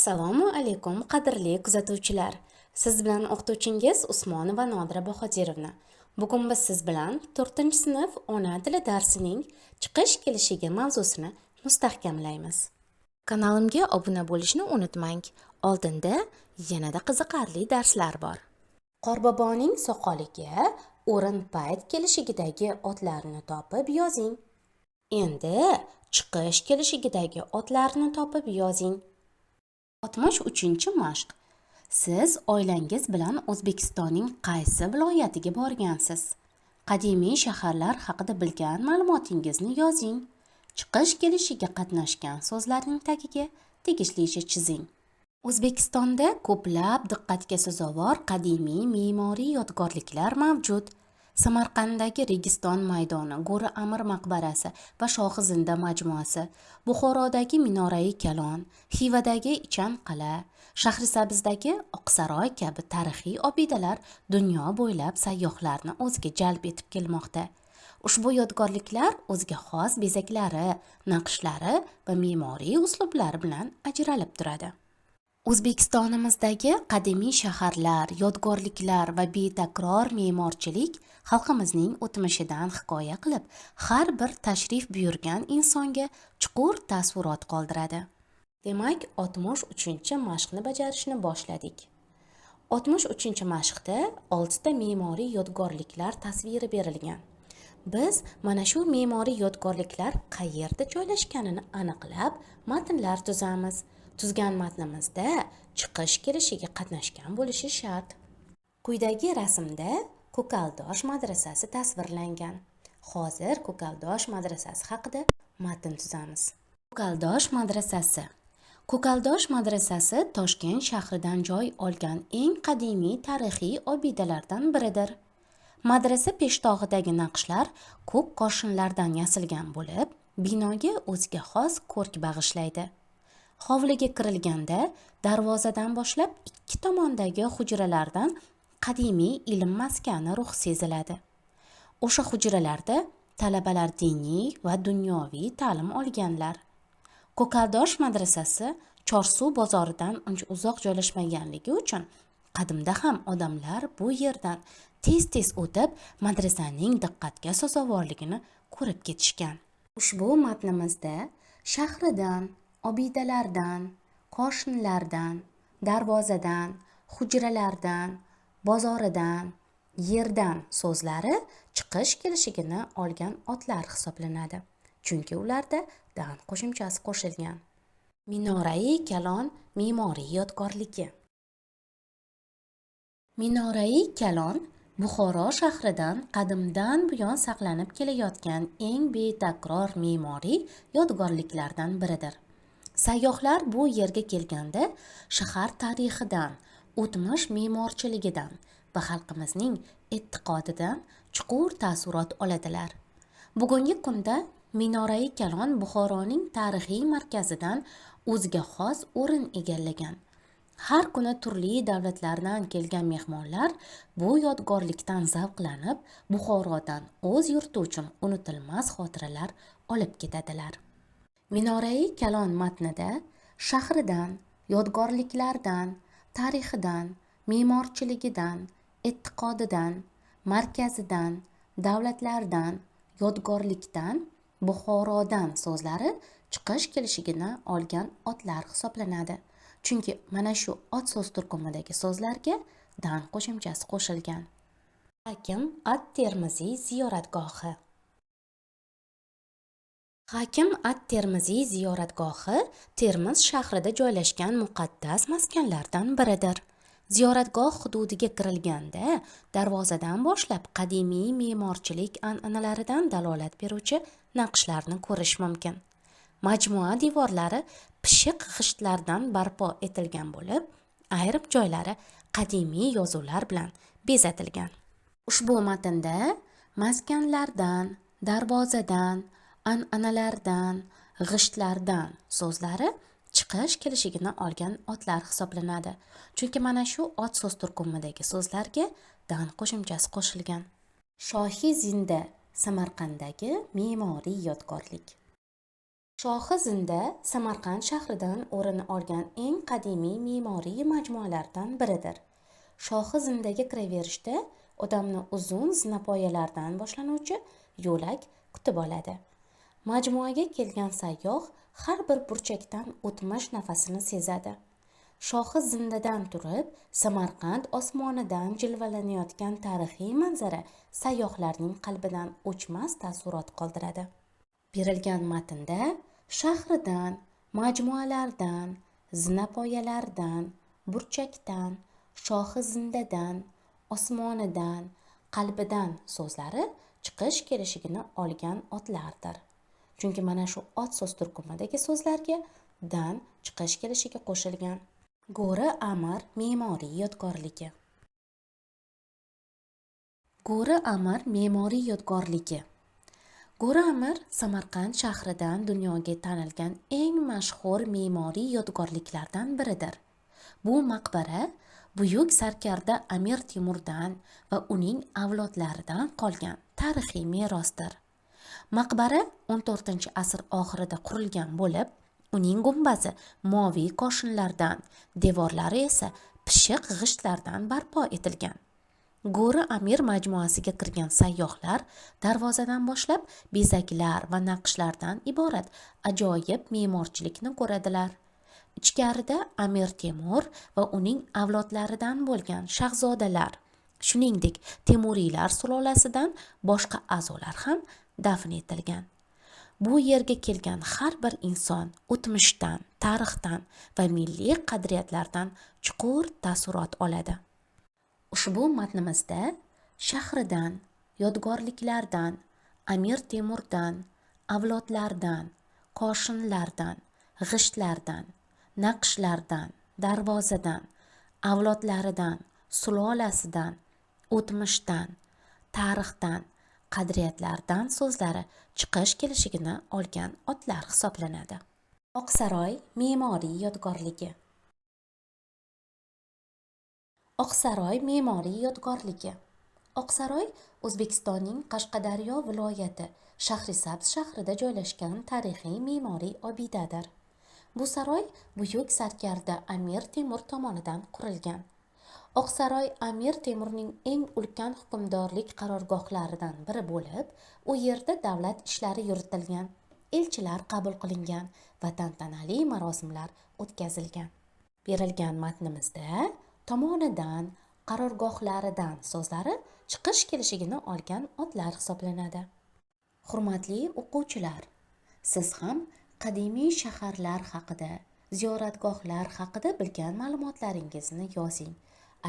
Assalomu alaykum qadrli kuzatuvchilar. Siz bilan o'qituvchingiz Usmonova Nodira Bahojirovna. Bugun biz siz bilan 4-sinf ona tili darsining chiqish kelishigi mavzusini mustahkamlaymiz. Kanalimga obuna bo'lishni unutmang. Oldinda yanada qiziqarli darslar bor. Qorboboning soqoliga o'rin payt kelishigidagi otlarni topib yozing. Endi chiqish kelishigidagi otlarni topib yozing. 63-mashq. Siz oilangiz bilan O'zbekistonning qaysi viloyatiga borgansiz? Qadimiy shaharlar haqida bilgan ma'lumotingizni yozing. Chiqish kelishiga qatnashgan so'zlarning tagiga tegishlicha chizing. O'zbekistonda ko'plab diqqatga sazovor qadimiy me'moriy yodgorliklar mavjud. Samarqanddagi Registon maydoni, Go'ri Amir maqbarasi va Shohizinda majmuasi, Buxorodagi Minorai Kalon, Xivadagi Ichan qala, Shahrisabizdagi Oqsaroy kabi tarixiy obidalar dunyo bo'ylab sayyohlarni o'ziga jalb etib kelmoqda. Ushbu yodgorliklar o'ziga xos bezaklari, naqshlari va me'moriy uslublari bilan ajralib turadi. O'zbekistonimizdagi qadimiy shaharlar, yodgorliklar va betakror me'morchilik xalqimizning o'tmishidan hikoya qilib, har bir tashrif buyurgan insonga chuqur taassurot qoldiradi. Demak, 63-mashqni bajarishni boshladik. 63-mashqda 6 ta me'moriy yodgorliklar tasviri berilgan. Biz mana shu me'moriy yodgorliklar qayerda joylashganini aniqlab, matnlar tuzamiz. Tuzgan matnimizda chiqish kelishiga qatnashgan bo'lishi shart. Quyidagi rasmda Ko'kaldosh madrasasi tasvirlangan. Hozir Ko'kaldosh madrasasi haqida matn tuzamiz. Ko'kaldosh madrasasi. Ko'kaldosh madrasasi Toshkent shahridan joy olgan eng qadimiy tarixiy obidalardan biridir. Madrasa peshtoqidagi naqshlar ko'k qoshinlardan yasalgan bo'lib, binoga o'ziga xos ko'rk bag'ishlaydi. Hovliga kirilganda darvozadan boshlab ikki tomondagi hujralardan qadimiy ilm maskani ruhi seziladi. O'sha hujralarda talabalar diniy va dunyoviy ta'lim olganlar. Ko'kaldosh madrasasi Chorsuv bozoridan uncha uzoq joylashmaganligi uchun qadimda ham odamlar bu yerdan tez-tez o'tib madrasaning diqqatga sazovorligini ko'rib ketishgan. Ushbu matnimizda shahridan, obidalardan, qoshinlardan, darvozadan, hujralardan, bozoridan, yerdan so'zlari chiqish kelishigini olgan otlar hisoblanadi. Chunki ularda dan qo'shimchasi qo'shilgan. Minorai Kalon me'moriy yodgorligi. Minorai Kalon Buxoro shahridan qadimdan buyon saqlanib kelayotgan eng betakror me'moriy yodgorliklardan biridir. Sayyohlar bu yerga kelganda shahar tarixidan, o'tmish me'morchiligidan va xalqimizning e'tiqodidan chuqur taassurot oladilar. Bugungi kunda Minorai Kalon Buxoroning tarixiy markazidan o'ziga xos o'rin egallagan. Har kuni turli davlatlardan kelgan mehmonlar bu yodgorlikdan zavqlanib, Buxorodan o'z yurti uchun unutilmas xotiralar olib ketadilar. Minorai Kalon matnida shahridan, yodgorliklardan, tarixidan, me'morchiligidan, e'tiqodidan, markazidan, davlatlardan, yodgorlikdan, Buxorodan so'zlari chiqish kelishigini olgan otlar hisoblanadi. Chunki mana shu ot so'z turkumidagi so'zlarga dan qo'shimchasi qo'shilgan. Hakim at-Termiziy ziyoratgohi. Hakim at-Termiziy ziyoratgohi Termiz shahrida joylashgan muqaddas maskanlardan biridir. Ziyoratgoh hududiga kirilganda darvozadan boshlab qadimiy me'morchilik an'analaridan dalolat beruvchi naqshlarni ko'rish mumkin. Majmua devorlari pishiq g'ishtlardan barpo etilgan bo'lib, ayrim joylari qadimiy yozuvlar bilan bezatilgan. Ushbu matnda maskanlardan, darvozadan, an'analardan, g'ishtlardan so'zlari chiqish kelishigini olgan otlar hisoblanadi. Chunki mana shu ot so'z turkumidagi so'zlarga dan qo'shimchasi qo'shilgan. Shohizinda Samarqanddagi me'moriy yodgorlik. Shohi Zinda Samarqand shahridan o'rin olgan eng qadimiy me'moriy majmualardan biridir. Shohi Zindaga kiraverishda odamni uzun zinapoyalardan boshlanuvchi yo'lak kutib oladi. Majmuaga kelgan sayyoh har bir burchakdan o'tmish nafasini sezadi. Shohi Zindadan turib, Samarqand osmonidan jilvalanayotgan tarixiy manzara sayyohlarning qalbidan o'chmas taassurot qoldiradi. Berilgan matnda shahridan, majmualardan, zinapoyalardan, burchakdan, Shohi Zindadan, osmonidan, qalbidan so'zlari chiqish kelishigini olgan otlardir. Chunki mana shu ot so'z turkumidagi so'zlarga dan chiqish kelishiga qo'shilgan. Go'ri Amir me'moriy yodgorligi. Go'ri Amir me'moriy yodgorligi. Go'ri Amir Samarqand shahridan dunyoga tanilgan eng mashhur me'moriy yodgorliklardan biridir. Bu maqbara buyuk sarkarda Amir Temurdan va uning avlodlaridan qolgan tarixiy merosdir. Maqbara 14-asr oxirida qurilgan bo'lib, uning gumbazi moviy koshinlardan, devorlari esa pishiq g'ishtlardan barpo etilgan. Go'ri Amir majmuasiga kirgan sayyohlar darvozadan boshlab bezaklar va naqshlardan iborat ajoyib me'morchilikni ko'radilar. Ichkarida Amir Temur va uning avlodlaridan bo'lgan shahzodalar, shuningdek Temuriylar sulolasidan boshqa a'zolar ham dafn etilgan. Bu yerga kelgan har bir inson o'tmishdan, tarixdan va milliy qadriyatlardan chuqur taassurot oladi. Ushbu matnimizda shahridan, yodgorliklardan, Amir Temurdan, avlodlardan, koshinlardan, g'ishtlardan, naqshlardan, darvozadan, avlodlaridan, sulolasidan, o'tmishdan, tarixdan, qadriyatlardan so'zlari chiqish kelishigini olgan otlar hisoblanadi. Oqsaroy me'moriy yodgorligi. Oqsaroy me'moriy yodgorligi. Oqsaroy O'zbekistonning Qashqadaryo viloyati Shahrisabz shahrida joylashgan tarixiy me'moriy obidadir. Bu saroy buyuk sarkarda Amir Temur tomonidan qurilgan. Oqsaroy Amir Temurning eng ulkan hukmdorlik qarorgohlaridan biri bo'lib, u yerda davlat ishlari yuritilgan, elchilar qabul qilingan va tantanali marosimlar o'tkazilgan. Berilgan matnimizda tomonidan, qarorgohlaridan so'zlari chiqish kelishigini olgan otlar hisoblanadi. Hurmatli o'quvchilar, siz ham qadimiy shaharlar haqida, ziyoratgohlar haqida bilgan ma'lumotlaringizni yozing.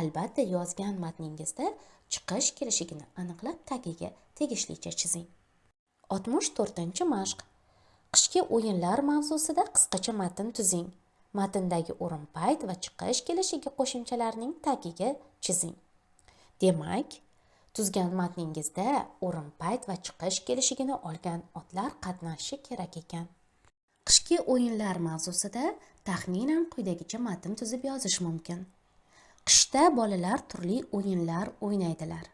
Albatta yozgan matningizda chiqish kelishigini aniqlab tagiga tegishlicha chizing. 64-mashq. Qishki o'yinlar mavzusida qisqacha matn tuzing. Matndagi o'rin-payt va chiqish kelishiga qo'shimchalarning tagiga chizing. Demak, tuzgan matningizda o'rin-payt va chiqish kelishigini olgan otlar qatnashishi kerak ekan. Qishki o'yinlar mavzusida taxminan quyidagicha matn tuzib yozish mumkin. Qishda bolalar turli o'yinlar o'ynaydilar.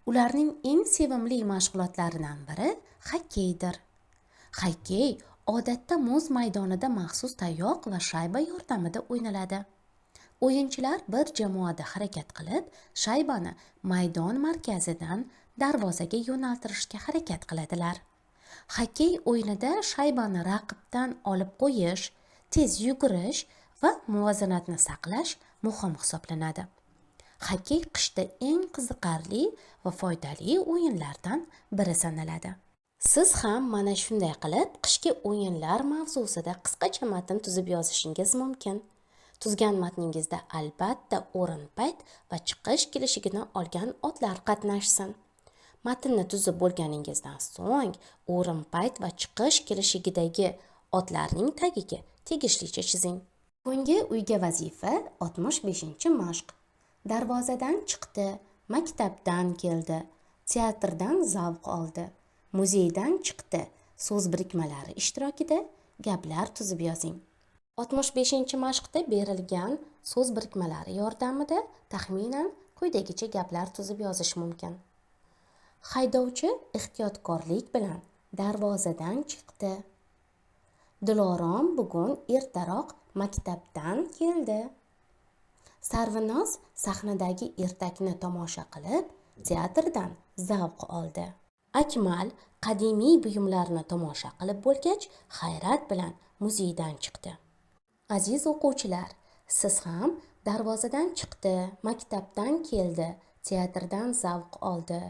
Ularning eng sevimli mashg'ulotlaridan biri xokkeydir. Xokkey odatda muz maydonida maxsus tayoq va shayba yordamida o'ynaladi. O'yinchilar bir jamoada harakat qilib, shaybani maydon markazidan darvozaga yo'naltirishga harakat qiladilar. Xokkey o'yinida shaybani raqibdan olib qo'yish, tez yugurish va muvozanatni saqlash muhim hisoblanadi. Xokkey qishda eng qiziqarli va foydali o'yinlardan biri sanaladi. Siz ham mana shunday qilib qishki o'yinlar mavzusida qisqacha matn tuzib yozishingiz mumkin. Tuzgan matningizda albatta o'rin-payt va chiqish kelishigini olgan otlar qatnashsin. Matnni tuzib bo'lganingizdan so'ng o'rin-payt va chiqish kelishigidagi otlarning tagiga tegishlicha chizing. Bugungi uyga vazifa 65-mashq. Darvozadan chiqdi, maktabdan keldi, teatrdan zavq oldi, muzeydan chiqdi. So'z birikmalari ishtirokida gaplar tuzib yozing. 65-mashqda berilgan so'z birikmalari yordamida taxminan quyidagicha gaplar tuzib yozish mumkin. Haydovchi ehtiyotkorlik bilan darvozadan chiqdi. Dilorom bugun ertaroq maktabdan keldi. Sarvinoz sahnadagi ertakni tomosha qilib, teatrdan zavq oldi. Akmal qadimiy buyumlarni tomosha qilib bo'lgach, hayrat bilan muzeydan chiqdi. Aziz o'quvchilar, siz ham darvozadan chiqdi, maktabdan keldi, teatrdan zavq oldi,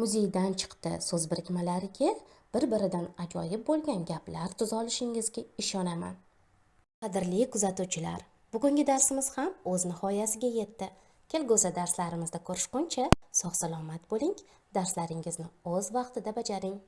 muzeydan chiqdi so'z birikmalariga bir-biridan ajoyib bo'lgan gaplar tuza olishingizga ishonaman. Qadrli kuzatuvchilar, bugungi darsimiz ham o'z nihoyasiga yetdi. Kelgusi darslarimizda ko'rishguncha sog' salomat bo'ling, darslaringizni o'z vaqtida bajaring.